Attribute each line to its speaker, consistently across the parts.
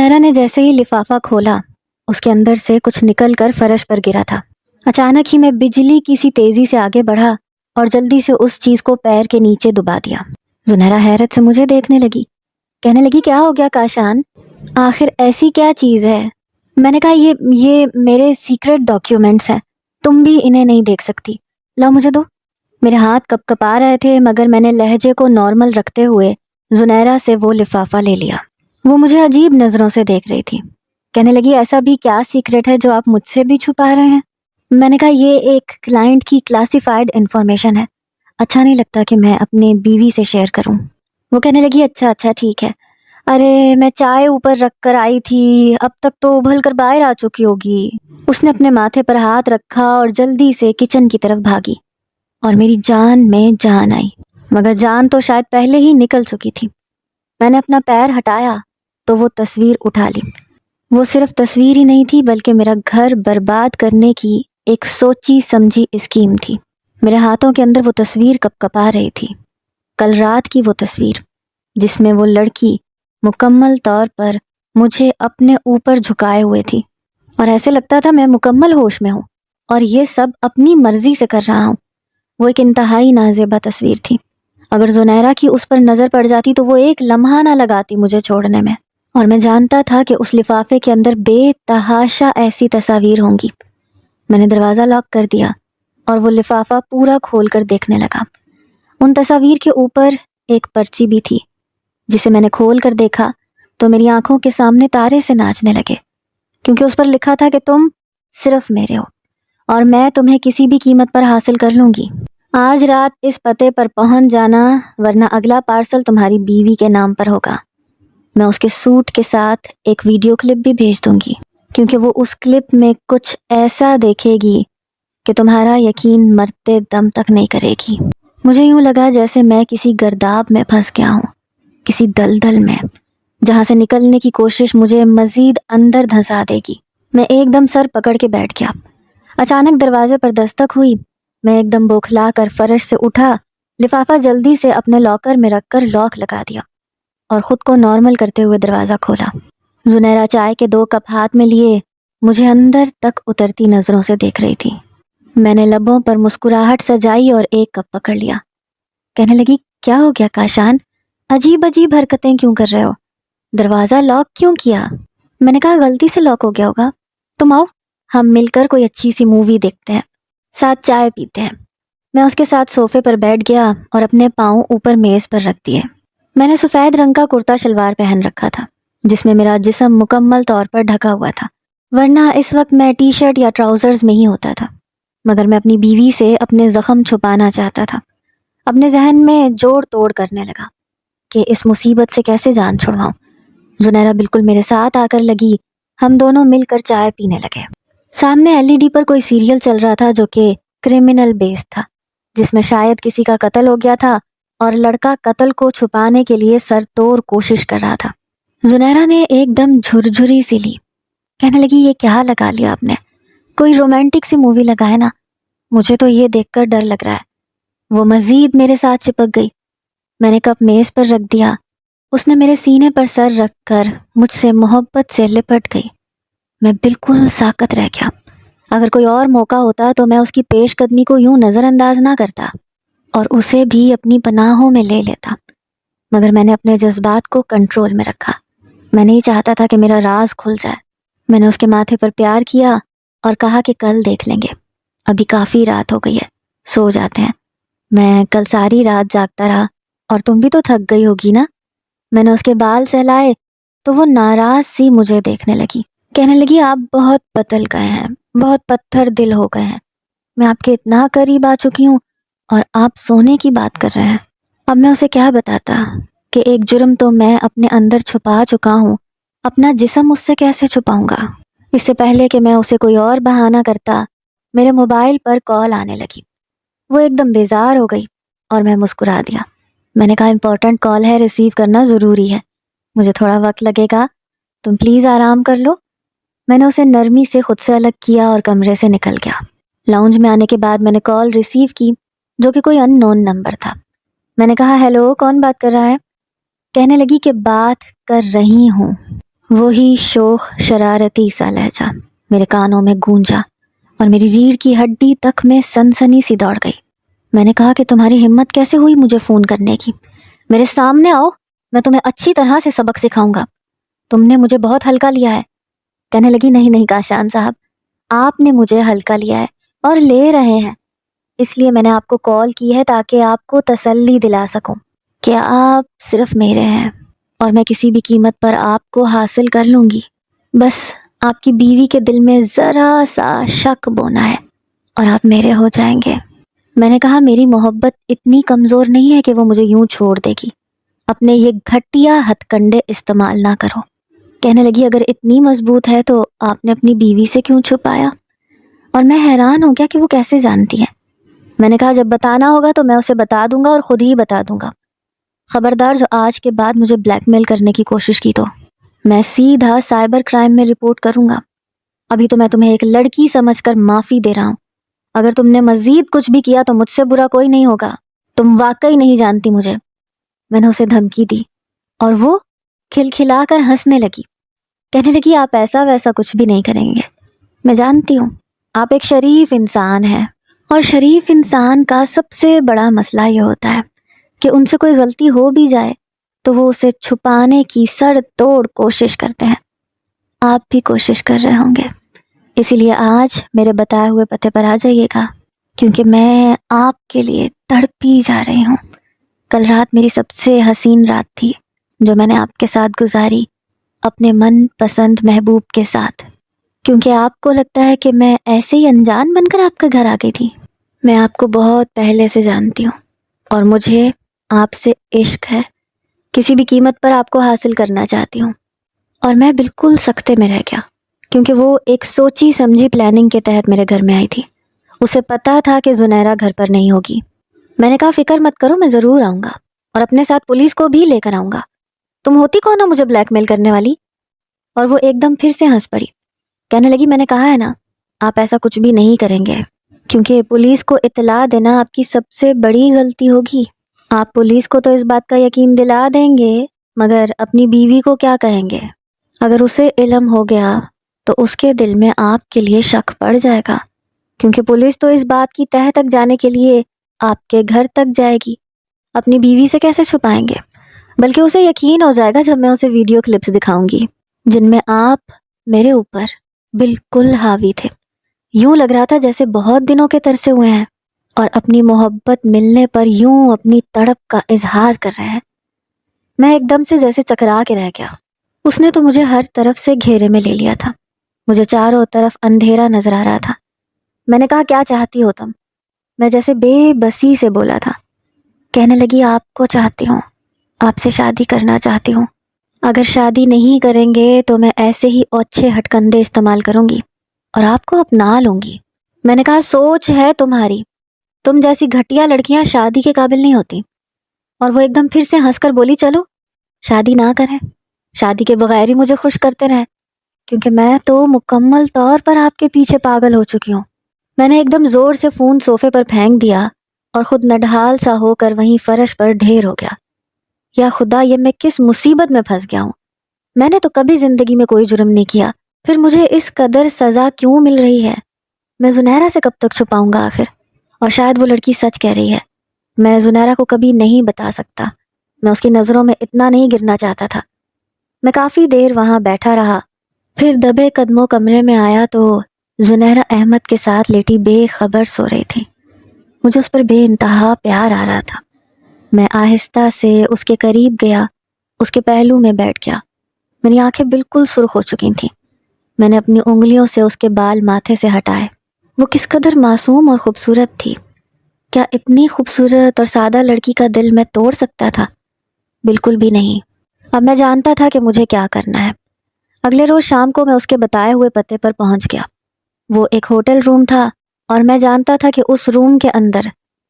Speaker 1: زہرا نے جیسے ہی لفافہ کھولا اس کے اندر سے کچھ نکل کر فرش پر گرا تھا۔ اچانک ہی میں بجلی کی سی تیزی سے آگے بڑھا اور جلدی سے اس چیز کو پیر کے نیچے دبا دیا۔ زنیرہ حیرت سے مجھے دیکھنے لگی، کہنے لگی کیا ہو گیا کاشان؟ آخر ایسی کیا چیز ہے؟ میں نے کہا یہ میرے سیکرٹ ڈاکیومنٹس ہیں، تم بھی انہیں نہیں دیکھ سکتی، لاؤ مجھے دو۔ میرے ہاتھ کپ کپا رہے تھے مگر میں نے لہجے کو نارمل رکھتے ہوئے زنیرہ سے وہ لفافہ لے لیا۔ وہ مجھے عجیب نظروں سے دیکھ رہی تھی، کہنے لگی ایسا بھی کیا سیکرٹ ہے جو آپ مجھ سے بھی چھپا رہے ہیں؟ میں نے کہا یہ ایک کلائنٹ کی کلاسیفائڈ انفارمیشن ہے، اچھا نہیں لگتا کہ میں اپنی بیوی سے شیئر کروں۔ وہ کہنے لگی اچھا ٹھیک ہے، ارے میں چائے اوپر رکھ کر آئی تھی، اب تک تو ابھل کر باہر آ چکی ہوگی۔ اس نے اپنے ماتھے پر ہاتھ رکھا اور جلدی سے کچن کی طرف بھاگی اور میری جان میں جان آئی، مگر جان تو شاید پہلے ہی نکل چکی تھی۔ میں نے اپنا پیر ہٹایا تو وہ تصویر اٹھا لی۔ وہ صرف تصویر ہی نہیں تھی بلکہ میرا گھر برباد کرنے کی ایک سوچی سمجھی اسکیم تھی۔ میرے ہاتھوں کے اندر وہ تصویر کپ کپا رہی تھی، کل رات کی وہ تصویر جس میں وہ لڑکی مکمل طور پر مجھے اپنے اوپر جھکائے ہوئے تھی اور ایسے لگتا تھا میں مکمل ہوش میں ہوں اور یہ سب اپنی مرضی سے کر رہا ہوں۔ وہ ایک انتہائی نازیبا تصویر تھی، اگر زنیرہ کی اس پر نظر پڑ جاتی تو وہ ایک لمحہ نہ لگاتی مجھے چھوڑنے میں، اور میں جانتا تھا کہ اس لفافے کے اندر بے تحاشا ایسی تصاویر ہوں گی۔ میں نے دروازہ لاک کر دیا اور وہ لفافہ پورا کھول کر دیکھنے لگا۔ ان تصاویر کے اوپر ایک پرچی بھی تھی جسے میں نے کھول کر دیکھا تو میری آنکھوں کے سامنے تارے سے ناچنے لگے، کیونکہ اس پر لکھا تھا کہ تم صرف میرے ہو اور میں تمہیں کسی بھی قیمت پر حاصل کر لوں گی۔ آج رات اس پتے پر پہنچ جانا ورنہ اگلا پارسل تمہاری بیوی کے نام پر ہوگا۔ میں اس کے سوٹ کے ساتھ ایک ویڈیو کلپ بھی بھیج دوں گی، کیونکہ وہ اس کلپ میں کچھ ایسا دیکھے گی کہ تمہارا یقین مرتے دم تک نہیں کرے گی۔ مجھے یوں لگا جیسے میں کسی گرداب میں پھنس گیا ہوں، کسی دلدل میں جہاں سے نکلنے کی کوشش مجھے مزید اندر دھنسا دے گی۔ میں ایک دم سر پکڑ کے بیٹھ گیا۔ اچانک دروازے پر دستک ہوئی، میں ایک دم بوکھلا کر فرش سے اٹھا، لفافہ جلدی سے اپنے لاکر میں رکھ کر لاک لگا دیا اور خود کو نارمل کرتے ہوئے دروازہ کھولا۔ زنیرہ چائے کے 2 کپ ہاتھ میں لیے مجھے اندر تک اترتی نظروں سے دیکھ رہی تھی۔ میں نے لبوں پر مسکراہٹ سجائی اور ایک کپ پکڑ لیا۔ کہنے لگی کیا ہو گیا کاشان؟ عجیب حرکتیں کیوں کر رہے ہو؟ دروازہ لاک کیوں کیا؟ میں نے کہا غلطی سے لاک ہو گیا ہوگا، تم آؤ ہم مل کر کوئی اچھی سی مووی دیکھتے ہیں، ساتھ چائے پیتے ہیں۔ میں اس کے ساتھ صوفے پر بیٹھ گیا اور اپنے پاؤں اوپر میز پر رکھ دیے۔ میں نے سفید رنگ کا کرتا شلوار پہن رکھا تھا جس میں میرا جسم مکمل طور پر ڈھکا ہوا تھا، ورنہ اس وقت میں ٹی شرٹ یا ٹراؤزرز میں ہی ہوتا تھا، مگر میں اپنی بیوی سے اپنے زخم چھپانا چاہتا تھا۔ اپنے ذہن میں جوڑ توڑ کرنے لگا کہ اس مصیبت سے کیسے جان چھڑواؤں۔ زنیرہ بالکل میرے ساتھ آ کر لگی، ہم دونوں مل کر چائے پینے لگے۔ سامنے LED پر کوئی سیریل چل رہا تھا جو کہ کرمنل بیس تھا، جس میں شاید کسی کا قتل ہو گیا تھا اور لڑکا قتل کو چھپانے کے لیے سر توڑ کوشش کر رہا تھا۔ زنیرہ نے ایک دم جھرجھری سی لی، کہنے لگی یہ کیا لگا لیا آپ نے؟ کوئی رومانٹک سی مووی لگائے نا، مجھے تو یہ دیکھ کر ڈر لگ رہا ہے۔ وہ مزید میرے ساتھ چپک گئی۔ میں نے کپ میز پر رکھ دیا، اس نے میرے سینے پر سر رکھ کر مجھ سے محبت سے لپٹ گئی۔ میں بالکل ساکت رہ گیا۔ اگر کوئی اور موقع ہوتا تو میں اس کی پیش قدمی کو یوں نظر انداز نہ کرتا اور اسے بھی اپنی پناہوں میں لے لیتا، مگر میں نے اپنے جذبات کو کنٹرول میں رکھا۔ میں نہیں چاہتا تھا کہ میرا راز کھل جائے۔ میں نے اس کے ماتھے پر پیار کیا اور کہا کہ کل دیکھ لیں گے، ابھی کافی رات ہو گئی ہے، سو جاتے ہیں۔ میں کل ساری رات جاگتا رہا اور تم بھی تو تھک گئی ہوگی نا۔ میں نے اس کے بال سہلائے تو وہ ناراض سی مجھے دیکھنے لگی، کہنے لگی آپ بہت بدل گئے ہیں، بہت پتھر دل ہو گئے ہیں۔ میں آپ کے اتنا قریب آ چکی ہوں اور آپ سونے کی بات کر رہے ہیں۔ اب میں اسے کیا بتاتا کہ ایک جرم تو میں اپنے اندر چھپا چکا ہوں، اپنا جسم اس سے کیسے چھپاؤں گا؟ اس سے پہلے کہ میں اسے کوئی اور بہانہ کرتا، میرے موبائل پر کال آنے لگی۔ وہ ایک دم بیزار ہو گئی اور میں مسکرا دیا۔ میں نے کہا امپورٹنٹ کال ہے، ریسیو کرنا ضروری ہے، مجھے تھوڑا وقت لگے گا، تم پلیز آرام کر لو۔ میں نے اسے نرمی سے خود سے الگ کیا اور کمرے سے نکل گیا۔ لاؤنج میں آنے کے بعد میں نے کال ریسیو کی جو کہ کوئی ان نون نمبر تھا۔ میں نے کہا ہیلو، کون بات کر رہا ہے؟ کہنے لگی کہ بات کر رہی ہوں۔ وہی شوخ شرارتی سا لہجہ میرے کانوں میں گونجا اور میری ریڑھ کی ہڈی تک میں سنسنی سی دوڑ گئی۔ میں نے کہا کہ تمہاری ہمت کیسے ہوئی مجھے فون کرنے کی؟ میرے سامنے آؤ، میں تمہیں اچھی طرح سے سبق سکھاؤں گا۔ تم نے مجھے بہت ہلکا لیا ہے۔ کہنے لگی نہیں نہیں کاشان صاحب، آپ نے مجھے ہلکا لیا ہے اور لے رہے ہیں، اس لیے میں نے آپ کو کال کی ہے تاکہ آپ کو تسلی دلا سکوں کہ آپ صرف میرے ہیں اور میں کسی بھی قیمت پر آپ کو حاصل کر لوں گی۔ بس آپ کی بیوی کے دل میں ذرا سا شک بونا ہے اور آپ میرے ہو جائیں گے۔ میں نے کہا میری محبت اتنی کمزور نہیں ہے کہ وہ مجھے یوں چھوڑ دے گی، اپنے یہ گھٹیا ہتھ کنڈے استعمال نہ کرو۔ کہنے لگی اگر اتنی مضبوط ہے تو آپ نے اپنی بیوی سے کیوں چھپایا؟ اور میں حیران ہو گیا کہ وہ کیسے جانتی ہے۔ میں نے کہا جب بتانا ہوگا تو میں اسے بتا دوں گا اور خود ہی بتا دوں گا۔ خبردار جو آج کے بعد مجھے بلیک میل کرنے کی کوشش کی تو میں سیدھا سائبر کرائم میں رپورٹ کروں گا۔ ابھی تو میں تمہیں ایک لڑکی سمجھ کر معافی دے رہا ہوں، اگر تم نے مزید کچھ بھی کیا تو مجھ سے برا کوئی نہیں ہوگا، تم واقعی نہیں جانتی مجھے۔ میں نے اسے دھمکی دی اور وہ کھلکھلا کر ہنسنے لگی۔ کہنے لگی آپ ایسا ویسا کچھ بھی نہیں کریں گے، میں جانتی ہوں آپ ایک شریف انسان ہیں، اور شریف انسان کا سب سے بڑا مسئلہ یہ ہوتا ہے کہ ان سے کوئی غلطی ہو بھی جائے تو وہ اسے چھپانے کی سر توڑ کوشش کرتے ہیں۔ آپ بھی کوشش کر رہے ہوں گے، اسی لیے آج میرے بتائے ہوئے پتے پر آ جائیے گا، کیونکہ میں آپ کے لیے تڑپی جا رہی ہوں۔ کل رات میری سب سے حسین رات تھی جو میں نے آپ کے ساتھ گزاری، اپنے من پسند محبوب کے ساتھ، کیونکہ آپ کو لگتا ہے کہ میں ایسے ہی انجان بن کر آپ کے گھر آ گئی تھی۔ میں آپ کو بہت پہلے سے جانتی ہوں اور مجھے آپ سے عشق ہے، کسی بھی قیمت پر آپ کو حاصل کرنا چاہتی ہوں۔ اور میں بالکل سکتے میں رہ گیا کیونکہ وہ ایک سوچی سمجھی پلاننگ کے تحت میرے گھر میں آئی تھی۔ اسے پتا تھا کہ زنیرہ گھر پر نہیں ہوگی۔ میں نے کہا فکر مت کرو، میں ضرور آؤں گا اور اپنے ساتھ پولیس کو بھی لے کر آؤں گا۔ تم ہوتی کون ہو مجھے بلیک میل کرنے والی؟ اور وہ ایک دم پھر سے ہنس پڑی۔ کہنے لگی میں نے کہا ہے نا آپ ایسا کچھ بھی نہیں کریں گے، کیونکہ پولیس کو اطلاع دینا آپ کی سب سے بڑی غلطی ہوگی۔ آپ پولیس کو تو اس بات کا یقین دلا دیں گے، مگر اپنی بیوی کو کیا کہیں گے؟ اگر اسے علم ہو گیا تو اس کے دل میں آپ کے لیے شک پڑ جائے گا، کیونکہ پولیس تو اس بات کی تہہ تک جانے کے لیے آپ کے گھر تک جائے گی۔ اپنی بیوی سے کیسے چھپائیں گے؟ بلکہ اسے یقین ہو جائے گا جب میں اسے ویڈیو کلپس دکھاؤں گی جن میں آپ میرے اوپر بالکل حاوی تھے۔ یوں لگ رہا تھا جیسے بہت دنوں کے ترسے ہوئے ہیں اور اپنی محبت ملنے پر یوں اپنی تڑپ کا اظہار کر رہے ہیں۔ میں ایک دم سے جیسے چکرا کے رہ گیا۔ اس نے تو مجھے ہر طرف سے گھیرے میں لے لیا تھا، مجھے چاروں طرف اندھیرا نظر آ رہا تھا۔ میں نے کہا کیا چاہتی ہو تم؟ میں جیسے بے بسی سے بولا تھا۔ کہنے لگی آپ کو چاہتی ہوں، آپ سے شادی کرنا چاہتی ہوں۔ اگر شادی نہیں کریں گے تو میں ایسے ہی اوچھے ہٹکندے استعمال کروں گی اور آپ کو اپنا لوں گی۔ میں نے کہا سوچ ہے تمہاری، تم جیسی گھٹیا لڑکیاں شادی کے قابل نہیں ہوتی۔ اور وہ ایک دم پھر سے ہنس کر بولی چلو شادی نہ کریں، شادی کے بغیر ہی مجھے خوش کرتے رہیں، کیونکہ میں تو مکمل طور پر آپ کے پیچھے پاگل ہو چکی ہوں۔ میں نے ایک دم زور سے فون صوفے پر پھینک دیا اور خود نڈھال سا ہو کر وہیں فرش پر ڈھیر ہو گیا۔ یا خدا، یہ میں کس مصیبت میں پھنس گیا ہوں؟ میں نے تو کبھی زندگی میں کوئی جرم نہیں کیا، پھر مجھے اس قدر سزا کیوں مل رہی ہے؟ میں زنیرہ سے کب تک چھپاؤں گا آخر؟ اور شاید وہ لڑکی سچ کہہ رہی ہے، میں زنیرہ کو کبھی نہیں بتا سکتا، میں اس کی نظروں میں اتنا نہیں گرنا چاہتا تھا۔ میں کافی دیر وہاں بیٹھا رہا، پھر دبے قدموں کمرے میں آیا تو زنیرہ احمد کے ساتھ لیٹی بے خبر سو رہی تھی۔ مجھے اس پر بے انتہا پیار آ رہا تھا۔ میں آہستہ سے اس کے قریب گیا، اس کے پہلو میں بیٹھ گیا۔ میری آنکھیں بالکل سرخ ہو چکی تھیں۔ میں نے اپنی انگلیوں سے اس کے بال ماتھے سے ہٹائے۔ وہ کس قدر معصوم اور خوبصورت تھی۔ کیا اتنی خوبصورت اور سادہ لڑکی کا دل میں توڑ سکتا تھا؟ بالکل بھی نہیں۔ اب میں جانتا تھا کہ مجھے کیا کرنا ہے۔ اگلے روز شام کو میں اس کے بتائے ہوئے پتے پر پہنچ گیا۔ وہ ایک ہوٹل روم تھا اور میں جانتا تھا کہ اس روم کے اندر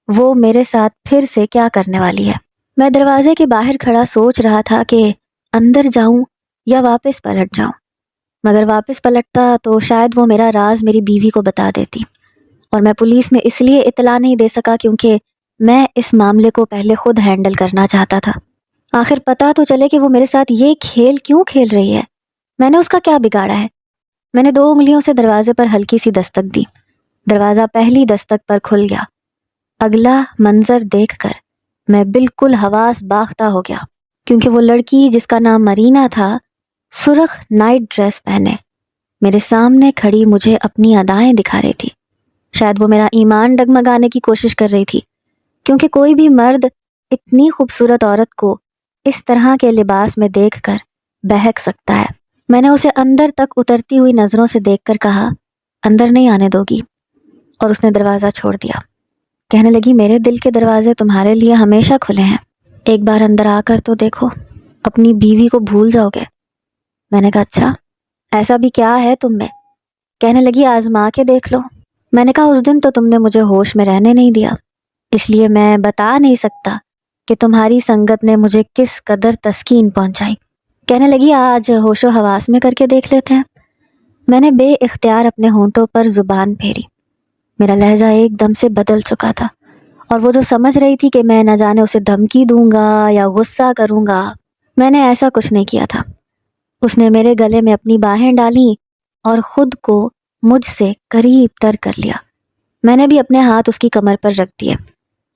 Speaker 1: وہ میرے ساتھ پھر سے کیا کرنے والی ہے۔ میں دروازے کے باہر کھڑا سوچ رہا تھا کہ اندر جاؤں یا واپس پلٹ جاؤں، مگر واپس پلٹتا تو شاید وہ میرا راز میری بیوی کو بتا دیتی، اور میں پولیس میں اس لیے اطلاع نہیں دے سکا کیونکہ میں اس معاملے کو پہلے خود ہینڈل کرنا چاہتا تھا۔ آخر پتہ تو چلے کہ وہ میرے ساتھ یہ کھیل کیوں کھیل رہی ہے۔ میں نے اس کا کیا بگاڑا ہے؟ میں نے 2 انگلیوں سے دروازے پر ہلکی سی دستک دی۔ دروازہ پہلی دستک پر کھل گیا۔ اگلا منظر دیکھ کر میں بالکل حواس باختہ ہو گیا، کیونکہ وہ لڑکی جس کا نام مرینا تھا، سرخ نائٹ ڈریس پہنے میرے سامنے کھڑی مجھے اپنی ادائیں دکھا رہی تھی۔ شاید وہ میرا ایمان ڈگمگانے کی کوشش کر رہی تھی، کیونکہ کوئی بھی مرد اتنی خوبصورت عورت کو اس طرح کے لباس میں دیکھ کر بہک سکتا ہے۔ میں نے اسے اندر تک اترتی ہوئی نظروں سے دیکھ کر کہا، اندر نہیں آنے دو گی؟ اور اس نے دروازہ چھوڑ دیا۔ کہنے لگی، میرے دل کے دروازے تمہارے لیے ہمیشہ کھلے ہیں، ایک بار اندر آ کر تو دیکھو، اپنی بیوی کو بھول جاؤ گے۔ میں نے کہا، اچھا ایسا بھی کیا ہے تم میں؟ کہنے لگی، آزما کے دیکھ لو۔ میں نے کہا، اس دن تو تم نے مجھے ہوش میں رہنے نہیں دیا، اس لیے میں بتا نہیں سکتا کہ تمہاری سنگت نے مجھے کس قدر تسکین پہنچائی۔ کہنے لگی، آج ہوش و حواس میں کر کے دیکھ لیتے ہیں۔ میں نے بے اختیار اپنے ہونٹوں پر زبان پھیری۔ میرا لہجہ ایک دم سے بدل چکا تھا، اور وہ جو سمجھ رہی تھی کہ میں نہ جانے اسے دھمکی دوں گا یا غصہ کروں گا، میں نے ایسا کچھ نہیں کیا تھا۔ اس نے میرے گلے میں اپنی باہیں ڈالیں اور خود کو مجھ سے قریب تر کر لیا۔ میں نے بھی اپنے ہاتھ اس کی کمر پر رکھ دیے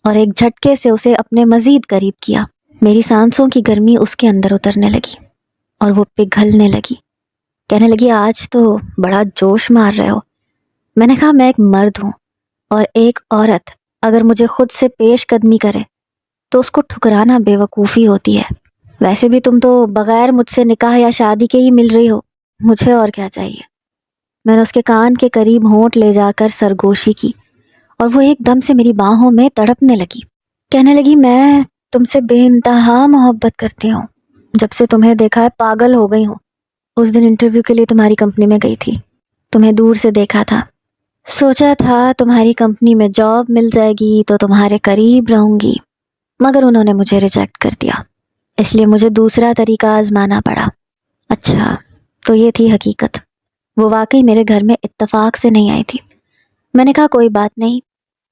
Speaker 1: اور ایک جھٹکے سے اسے اپنے مزید قریب کیا۔ میری سانسوں کی گرمی اس کے اندر اترنے لگی اور وہ پگھلنے لگی۔ کہنے لگی، آج تو بڑا جوش مار رہے ہو۔ میں نے کہا، میں ایک مرد ہوں، اور ایک عورت اگر مجھے خود سے پیش قدمی کرے تو اس کو ٹھکرانا بے وقوفی ہوتی ہے۔ ویسے بھی تم تو بغیر مجھ سے نکاح یا شادی کے ہی مل رہی ہو، مجھے اور کیا چاہیے؟ میں نے اس کے کان کے قریب ہونٹ لے جا کر سرگوشی کی، اور وہ ایک دم سے میری باہوں میں تڑپنے لگی۔ کہنے لگی، میں تم سے بے انتہا محبت کرتی ہوں، جب سے تمہیں دیکھا ہے پاگل ہو گئی ہوں۔ اس دن انٹرویو کے لیے تمہاری کمپنی میں گئی تھی، تمہیں دور سے دیکھا تھا، سوچا تھا تمہاری کمپنی میں جاب مل جائے گی تو تمہارے قریب رہوں گی، مگر انہوں نے مجھے ریجیکٹ کر دیا، اس لیے مجھے دوسرا طریقہ آزمانا پڑا۔ اچھا، تو یہ تھی حقیقت، وہ واقعی میرے گھر میں اتفاق سے نہیں آئی تھی۔ میں نے کہا، کوئی بات نہیں،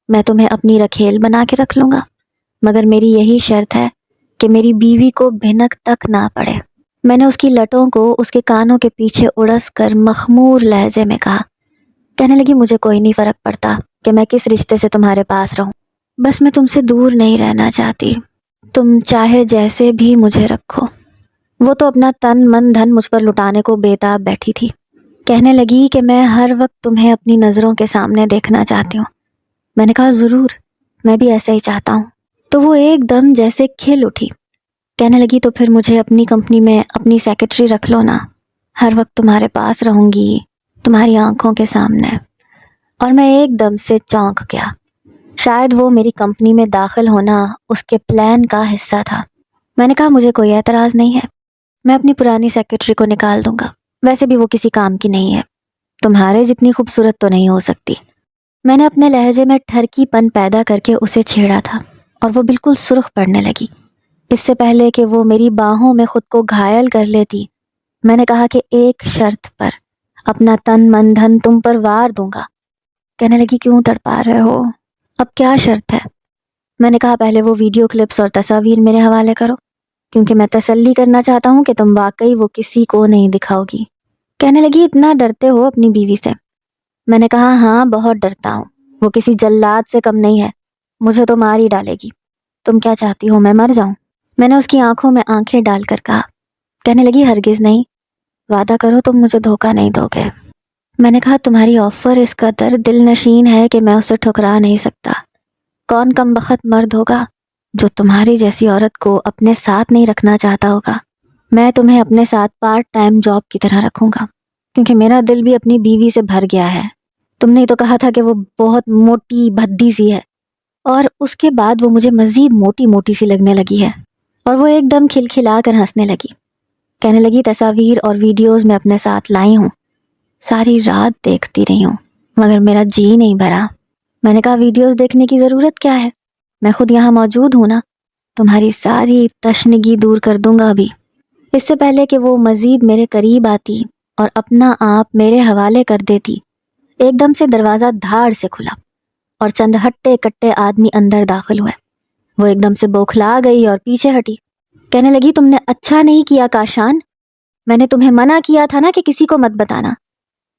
Speaker 1: میں تمہیں اپنی رکھیل بنا کے رکھ لوں گا، مگر میری یہی شرط ہے کہ میری بیوی کو بھنک تک نہ پڑے۔ میں نے اس کی لٹوں کو اس کے کانوں کے پیچھے اڑس کر مخمور لہجے میں کہا۔ کہنے لگی، مجھے کوئی نہیں فرق پڑتا کہ میں کس رشتے سے تمہارے پاس رہوں، بس میں تم سے دور نہیں رہنا چاہتی، تم چاہے جیسے بھی مجھے رکھو۔ وہ تو اپنا تن من دھن مجھ پر لٹانے کو بے تاب بیٹھی تھی۔ کہنے لگی کہ میں ہر وقت تمہیں اپنی نظروں کے سامنے دیکھنا چاہتی ہوں۔ میں نے کہا، ضرور، میں بھی ایسا ہی چاہتا ہوں۔ تو وہ ایک دم جیسے کھل اٹھی۔ کہنے لگی، تو پھر مجھے اپنی کمپنی میں اپنی سیکرٹری رکھ لو نا، ہر وقت تمہارے پاس رہوں گی، تمہاری آنکھوں کے سامنے۔ اور میں ایک دم سے چونک گیا۔ شاید وہ میری کمپنی میں داخل ہونا اس کے پلان کا حصہ تھا۔ میں نے کہا، مجھے کوئی اعتراض نہیں ہے، میں اپنی پرانی سیکرٹری کو نکال دوں گا، ویسے بھی وہ کسی کام کی نہیں ہے، تمہارے جتنی خوبصورت تو نہیں ہو سکتی۔ میں نے اپنے لہجے میں ٹھرکی پن پیدا کر کے اسے چھیڑا تھا، اور وہ بالکل سرخ پڑنے لگی۔ اس سے پہلے کہ وہ میری باہوں میں خود کو گھائل کر لیتی، میں نے کہا کہ ایک شرط پر اپنا تن من دھن تم پر وار دوں گا۔ کہنے لگی، کیوں تڑپا رہے ہو؟ اب کیا شرط ہے؟ میں نے کہا، پہلے وہ ویڈیو کلپس اور تصاویر میرے حوالے کرو، کیونکہ میں تسلی کرنا چاہتا ہوں کہ تم واقعی وہ کسی کو نہیں دکھاؤ گی۔ کہنے لگی، اتنا ڈرتے ہو اپنی بیوی سے؟ میں نے کہا، ہاں بہت ڈرتا ہوں، وہ کسی جلاد سے کم نہیں ہے، مجھے تو مار ہی ڈالے گی۔ تم کیا چاہتی ہو، میں مر جاؤں؟ میں نے اس کی آنکھوں میں آنکھیں ڈال کر کہا۔ کہنے لگی، ہرگز نہیں، وعدہ کرو تم مجھے دھوکہ نہیں دو گے۔ میں نے کہا، تمہاری آفر اس قدر دل نشین ہے کہ میں اسے ٹھکرا نہیں سکتا۔ کون کم بخت مرد ہوگا جو تمہاری جیسی عورت کو اپنے ساتھ نہیں رکھنا چاہتا ہوگا؟ میں تمہیں اپنے ساتھ پارٹ ٹائم جاب کی طرح رکھوں گا، کیونکہ میرا دل بھی اپنی بیوی سے بھر گیا ہے۔ تم نے تو کہا تھا کہ وہ بہت موٹی بھدی سی ہے، اور اس کے بعد وہ مجھے مزید موٹی موٹی سی لگنے لگی ہے۔ اور وہ ایک دم کھلکھلا کر ہنسنے لگی۔ کہنے لگی، تصاویر اور ویڈیوز میں اپنے ساتھ لائی ہوں، ساری رات دیکھتی رہی ہوں، مگر میرا جی نہیں بھرا۔ میں نے کہا، ویڈیوز دیکھنے کی ضرورت کیا ہے، میں خود یہاں موجود ہوں نا، تمہاری ساری تشنگی دور کر دوں گا ابھی۔ اس سے پہلے کہ وہ مزید میرے قریب آتی اور اپنا آپ میرے حوالے کر دیتی، ایک دم سے دروازہ دھاڑ سے کھلا اور چند ہٹے کٹے آدمی اندر داخل ہوئے۔ وہ ایک دم سے بوکھلا گئی اور پیچھے ہٹی۔ کہنے لگی، تم نے اچھا نہیں کیا کاشان، میں نے تمہیں منع کیا تھا نا کہ کسی کو مت بتانا۔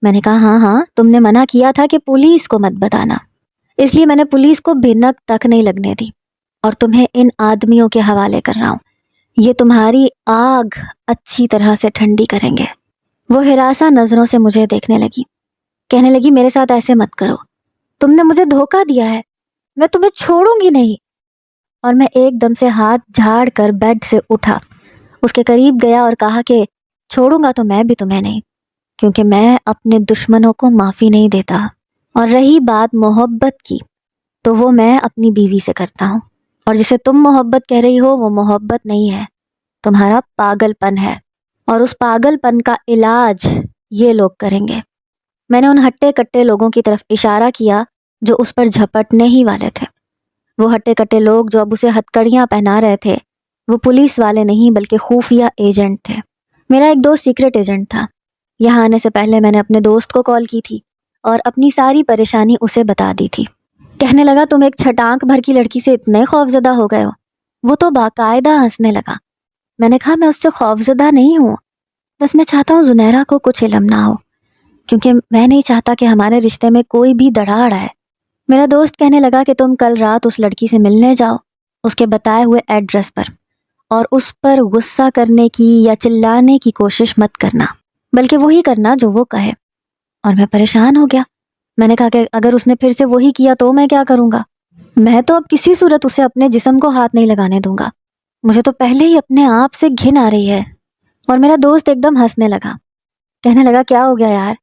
Speaker 1: میں نے کہا ہاں تم نے منع کیا تھا کہ پولیس کو مت بتانا، اس لیے میں نے پولیس کو بھنک تک نہیں لگنے دی اور تمہیں ان آدمیوں کے حوالے کر رہا ہوں۔ یہ تمہاری آگ اچھی طرح سے ٹھنڈی کریں گے۔ وہ ہراساں نظروں سے مجھے دیکھنے لگی، کہنے لگی میرے ساتھ ایسے مت کرو، تم نے مجھے دھوکہ دیا ہے، میں تمہیں چھوڑوں گی نہیں۔ اور میں ایک دم سے ہاتھ جھاڑ کر بیڈ سے اٹھا، اس کے قریب گیا اور کہا کہ چھوڑوں گا تو میں بھی تمہیں نہیں، کیونکہ میں اپنے دشمنوں کو معافی نہیں دیتا۔ اور رہی بات محبت کی تو وہ میں اپنی بیوی سے کرتا ہوں، اور جسے تم محبت کہہ رہی ہو وہ محبت نہیں ہے، تمہارا پاگل پن ہے، اور اس پاگل پن کا علاج یہ لوگ کریں گے۔ میں نے ان ہٹے کٹے لوگوں کی طرف اشارہ کیا جو اس پر جھپٹنے ہی والے تھے۔ وہ ہٹے کٹے لوگ جو اب اسے ہتکڑیاں پہنا رہے تھے وہ پولیس والے نہیں بلکہ خفیہ ایجنٹ تھے۔ میرا ایک دوست سیکرٹ ایجنٹ تھا۔ یہاں آنے سے پہلے میں نے اپنے دوست کو کال کی تھی اور اپنی ساری پریشانی اسے بتا دی تھی۔ کہنے لگا تم ایک چھٹانک بھر کی لڑکی سے اتنے خوفزدہ ہو گئے ہو؟ وہ تو باقاعدہ ہنسنے لگا۔ میں نے کہا میں اس سے خوفزدہ نہیں ہوں، بس میں چاہتا ہوں زنیرہ کو کچھ علم نہ ہو، کیونکہ میں نہیں چاہتا کہ ہمارے رشتے میں کوئی بھی دراڑ آئے۔ میرا دوست کہنے لگا کہ تم کل رات اس لڑکی سے ملنے جاؤ، اس کے بتائے ہوئے ایڈریس پر، اور اس پر غصہ کرنے کی یا چلانے کی کوشش مت کرنا، بلکہ وہی کرنا جو وہ کہے۔ اور میں پریشان ہو گیا۔ میں نے کہا کہ اگر اس نے پھر سے وہی کیا تو میں کیا کروں گا؟ میں تو اب کسی صورت اسے اپنے جسم کو ہاتھ نہیں لگانے دوں گا، مجھے تو پہلے ہی اپنے آپ سے گھن آ رہی ہے۔ اور میرا دوست ایک دم ہنسنے لگا، کہنے لگا کیا ہو گیا یار،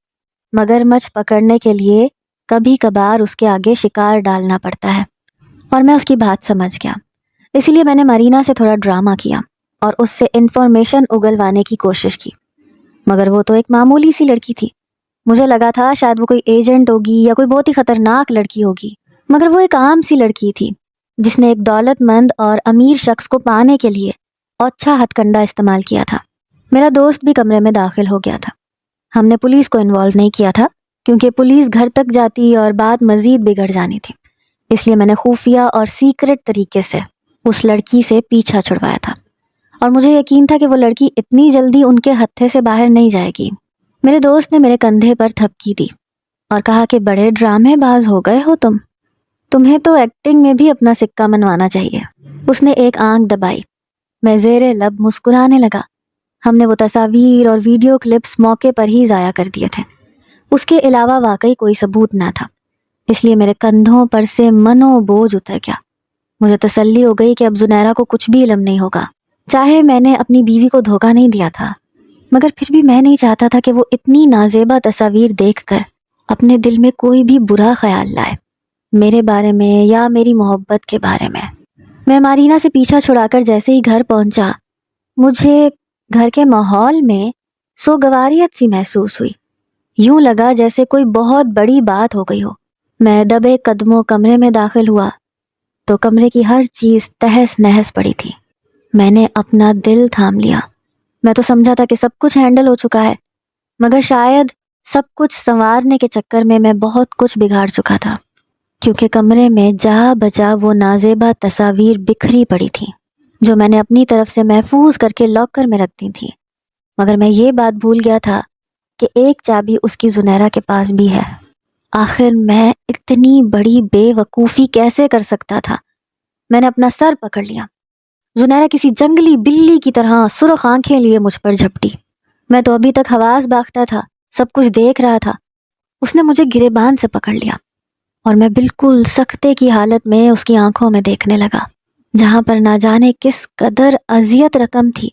Speaker 1: مگرمچھ پکڑنے کے لیے کبھی کبھار اس کے آگے شکار ڈالنا پڑتا ہے۔ اور میں اس کی بات سمجھ گیا، اسی لیے میں نے مرینا سے تھوڑا ڈرامہ کیا اور اس سے انفارمیشن اگلوانے کی کوشش کی، مگر وہ تو ایک معمولی سی لڑکی تھی۔ مجھے لگا تھا شاید وہ کوئی ایجنٹ ہوگی یا کوئی بہت ہی خطرناک لڑکی ہوگی، مگر وہ ایک عام سی لڑکی تھی جس نے ایک دولت مند اور امیر شخص کو پانے کے لیے اچھا ہتھ کنڈا استعمال کیا تھا۔ میرا دوست بھی کمرے میں داخل ہو گیا تھا۔ ہم نے پولیس کو انوالو نہیں کیا تھا کیونکہ پولیس گھر تک جاتی اور بات مزید بگڑ جانی تھی، اس لیے میں نے خفیہ اور سیکرٹ طریقے سے اس لڑکی سے پیچھا چھڑوایا تھا، اور مجھے یقین تھا کہ وہ لڑکی اتنی جلدی ان کے ہتھے سے باہر نہیں جائے گی۔ میرے دوست نے میرے کندھے پر تھپکی دی اور کہا کہ بڑے ڈرامے باز ہو گئے ہو تمہیں تو ایکٹنگ میں بھی اپنا سکہ منوانا چاہیے۔ اس نے ایک آنکھ دبائی، میں زیر لب مسکرانے لگا۔ ہم نے وہ تصاویر اور ویڈیو کلپس موقع پر ہی ضائع کر دیے تھے، اس کے علاوہ واقعی کوئی ثبوت نہ تھا، اس لیے میرے کندھوں پر سے منو بوجھ اتر گیا۔ مجھے تسلی ہو گئی کہ اب زنیرہ کو کچھ بھی علم نہیں ہوگا۔ چاہے میں نے اپنی بیوی کو دھوکہ نہیں دیا تھا، مگر پھر بھی میں نہیں چاہتا تھا کہ وہ اتنی نازیبا تصاویر دیکھ کر اپنے دل میں کوئی بھی برا خیال لائے، میرے بارے میں یا میری محبت کے بارے میں۔ میں مارینا سے پیچھا چھڑا کر جیسے ہی گھر پہنچا، مجھے گھر کے ماحول میں سوگواریت سی محسوس ہوئی، یوں لگا جیسے کوئی بہت بڑی بات ہو گئی ہو۔ میں دبے قدموں کمرے میں داخل ہوا تو کمرے کی ہر چیز تہس نہس پڑی تھی۔ میں نے اپنا دل تھام لیا۔ میں تو سمجھا تھا کہ سب کچھ ہینڈل ہو چکا ہے، مگر شاید سب کچھ سنوارنے کے چکر میں بہت کچھ بگاڑ چکا تھا، کیونکہ کمرے میں جا بجا وہ نازیبا تصاویر بکھری پڑی تھی جو میں نے اپنی طرف سے محفوظ کر کے لاکر میں رکھ دی تھی۔ مگر میں یہ بات بھول گیا تھا کہ ایک چابی اس کی زنیرہ کے پاس بھی ہے۔ آخر میں اتنی بڑی بے وقوفی کیسے کر سکتا تھا؟ میں نے اپنا سر پکڑ لیا۔ زنیرہ کسی جنگلی بلی کی طرح سرخ آنکھیں لیے مجھ پر جھپٹی۔ میں تو ابھی تک حواس باختہ تھا، سب کچھ دیکھ رہا تھا۔ اس نے مجھے گریبان سے پکڑ لیا اور میں بالکل سکتے کی حالت میں اس کی آنکھوں میں دیکھنے لگا، جہاں پر نہ جانے کس قدر اذیت رقم تھی۔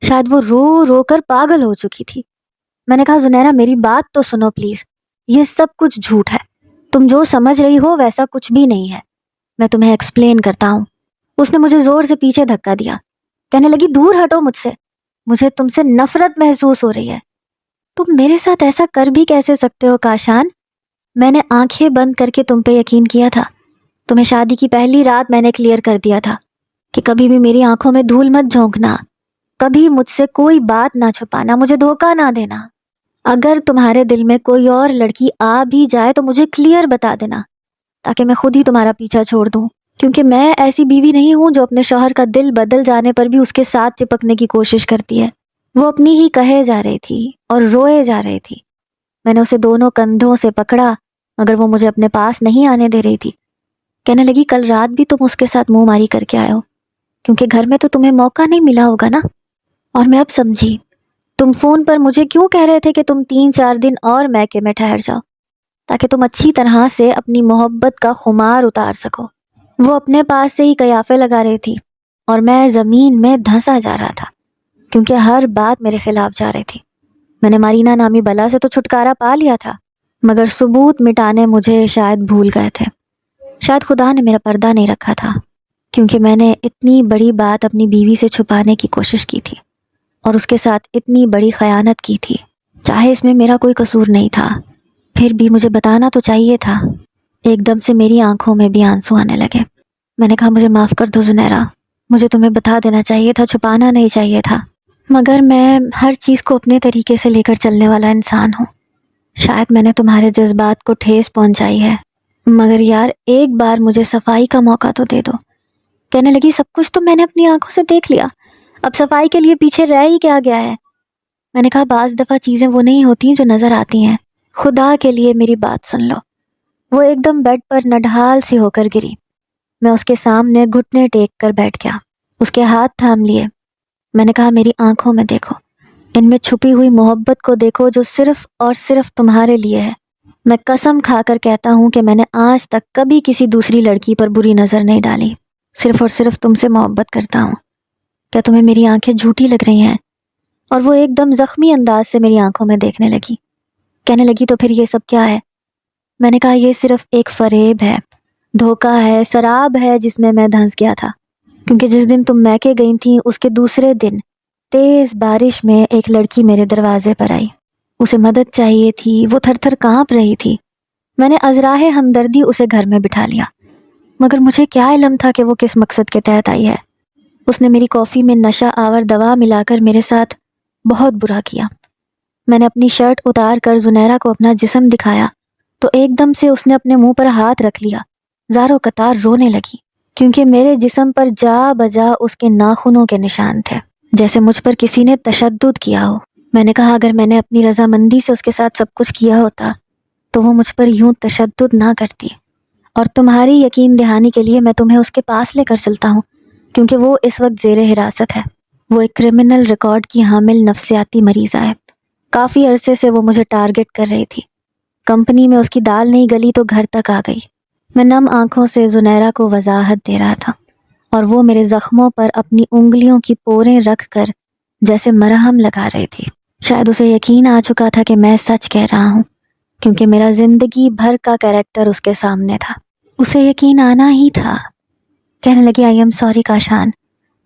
Speaker 1: شاید وہ رو رو کر پاگل ہو چکی تھی۔ میں نے کہا زنیرہ میری بات تو سنو پلیز، یہ سب کچھ جھوٹ ہے، تم جو سمجھ رہی ہو ویسا کچھ بھی نہیں ہے، میں تمہیں ایکسپلین کرتا ہوں۔ اس نے مجھے زور سے پیچھے دھکا دیا، کہنے لگی دور ہٹو مجھ سے، مجھے تم سے نفرت محسوس ہو رہی ہے۔ تم میرے ساتھ ایسا کر بھی کیسے سکتے ہو کاشان؟ میں نے آنکھیں بند کر کے تم پہ یقین کیا تھا، تمہیں شادی کی پہلی رات میں نے کلیئر کر دیا تھا کہ کبھی بھی میری آنکھوں میں دھول مت جھونکنا، کبھی مجھ سے کوئی بات نہ چھپانا، مجھے دھوکہ نہ دینا۔ اگر تمہارے دل میں کوئی اور لڑکی آ بھی جائے تو مجھے کلیئر بتا دینا، تاکہ میں خود ہی تمہارا پیچھا چھوڑ دوں، کیونکہ میں ایسی بیوی نہیں ہوں جو اپنے شوہر کا دل بدل جانے پر بھی اس کے ساتھ چپکنے کی کوشش کرتی ہے۔ وہ اپنی ہی کہے جا رہی تھی اور روئے جا رہی تھی۔ میں نے اسے دونوں کندھوں سے پکڑا مگر وہ مجھے اپنے پاس نہیں آنے دے رہی تھی۔ کہنے لگی کل رات بھی تم اس کے ساتھ منہ ماری کر کے آئے ہو، کیونکہ گھر میں تو تمہیں موقع نہیں ملا ہوگا نا۔ اور میں اب سمجھی، تم فون پر مجھے کیوں کہہ رہے تھے کہ تم 3-4 دن اور میکے میں ٹھہر جاؤ تاکہ تم اچھی طرح سے اپنی محبت کا خمار اتار سکو۔ وہ اپنے پاس سے ہی قیافے لگا رہی تھی اور میں زمین میں دھنسا جا رہا تھا کیونکہ ہر بات میرے خلاف جا رہی تھی۔ میں نے مارینا نامی بلا سے تو چھٹکارا پا لیا تھا مگر ثبوت مٹانے مجھے شاید بھول گئے تھے۔ شاید خدا نے میرا پردہ نہیں رکھا تھا، کیونکہ میں نے اتنی بڑی بات اپنی بیوی سے چھپانے کی کوشش کی تھی اور اس کے ساتھ اتنی بڑی خیانت کی تھی، چاہے اس میں میرا کوئی قصور نہیں تھا، پھر بھی مجھے بتانا تو چاہیے تھا۔ ایک دم سے میری آنکھوں میں بھی آنسو آنے لگے۔ میں نے کہا مجھے معاف کر دو زنیرہ، مجھے تمہیں بتا دینا چاہیے تھا، چھپانا نہیں چاہیے تھا، مگر میں ہر چیز کو اپنے طریقے سے لے کر چلنے والا انسان ہوں۔ شاید میں نے تمہارے جذبات کو ٹھیس پہنچائی ہے، مگر یار ایک بار مجھے صفائی کا موقع تو دے دو۔ کہنے لگی سب کچھ تو میں نے اپنی آنکھوں سے دیکھ لیا، اب صفائی کے لیے پیچھے رہ ہی کیا گیا ہے۔ میں نے کہا بعض دفعہ چیزیں وہ نہیں ہوتی جو نظر آتی ہیں، خدا کے لیے میری بات سن لو۔ وہ ایک دم بیڈ پر نڈھال سی ہو کر گری۔ میں اس کے سامنے گھٹنے ٹیک کر بیٹھ گیا، اس کے ہاتھ تھام لیے۔ میں نے کہا میری آنکھوں میں دیکھو، ان میں چھپی ہوئی محبت کو دیکھو جو صرف اور صرف تمہارے لیے ہے۔ میں قسم کھا کر کہتا ہوں کہ میں نے آج تک کبھی کسی دوسری لڑکی پر بری نظر نہیں ڈالی، صرف اور صرف تم سے محبت کرتا ہوں۔ کیا تمہیں میری آنکھیں جھوٹی لگ رہی ہیں؟ اور وہ ایک دم زخمی انداز سے میری آنکھوں میں دیکھنے لگی۔ کہنے لگی تو پھر یہ سب کیا ہے؟ میں نے کہا یہ صرف ایک فریب ہے، دھوکہ ہے، سراب ہے جس میں میں دھنس گیا تھا، کیونکہ جس دن تم میکے گئی تھیں اس کے دوسرے دن تیز بارش میں ایک لڑکی میرے دروازے پر آئی۔ اسے مدد چاہیے تھی، وہ تھر تھر کانپ رہی تھی۔ میں نے ازراہ ہمدردی اسے گھر میں بٹھا لیا، مگر مجھے کیا علم تھا کہ وہ کس مقصد کے تحت آئی ہے۔ اس نے میری کافی میں نشہ آور دوا ملا کر میرے ساتھ بہت برا کیا۔ میں نے اپنی شرٹ اتار کر زنیرہ کو اپنا جسم دکھایا تو ایک دم سے اس نے اپنے منہ پر ہاتھ رکھ لیا، زاروں قطار رونے لگی، کیونکہ میرے جسم پر جا بجا اس کے ناخنوں کے نشان تھے، جیسے مجھ پر کسی نے تشدد کیا ہو۔ میں نے کہا اگر میں نے اپنی رضامندی سے اس کے ساتھ سب کچھ کیا ہوتا تو وہ مجھ پر یوں تشدد نہ کرتی، اور تمہاری یقین دہانی کے لیے میں تمہیں اس کے پاس لے کر چلتا ہوں، کیونکہ وہ اس وقت زیر حراست ہے۔ وہ ایک کرمنل ریکارڈ کی حامل نفسیاتی مریضہ ہے۔ کافی عرصے سے وہ مجھے ٹارگٹ کر رہی تھی۔ کمپنی میں اس کی دال نہیں گلی تو گھر تک آ گئی۔ میں نم آنکھوں سے زنیرہ کو وضاحت دے رہا تھا اور وہ میرے زخموں پر اپنی انگلیوں کی پوریں رکھ کر جیسے مرہم لگا رہی تھی۔ شاید اسے یقین آ چکا تھا کہ میں سچ کہہ رہا ہوں، کیونکہ میرا زندگی بھر کا کریکٹر اس کے سامنے تھا۔ اسے یقین آنا ہی تھا۔ کہنے لگی آئی ایم سوری کاشان،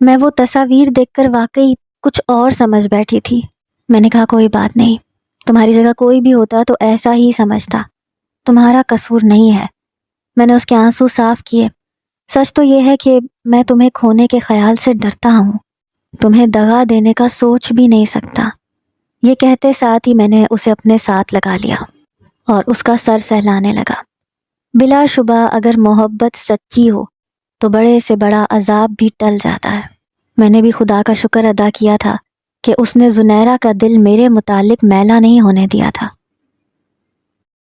Speaker 1: میں وہ تصاویر دیکھ کر واقعی کچھ اور سمجھ بیٹھی تھی۔ میں نے کہا کوئی بات نہیں، تمہاری جگہ کوئی بھی ہوتا تو ایسا ہی سمجھتا، تمہارا قصور نہیں ہے۔ میں نے اس کے آنسو صاف کیے۔ سچ تو یہ ہے کہ میں تمہیں کھونے کے خیال سے ڈرتا ہوں، تمہیں دغا دینے کا سوچ بھی نہیں سکتا۔ یہ کہتے ساتھ ہی میں نے اسے اپنے ساتھ لگا لیا اور اس کا سر سہلانے لگا۔ بلا شبہ اگر محبت سچی ہو تو بڑے سے بڑا عذاب بھی ٹل جاتا ہے۔ میں نے بھی خدا کا شکر ادا کیا تھا کہ اس نے زنیرہ کا دل میرے متعلق میلا نہیں ہونے دیا تھا۔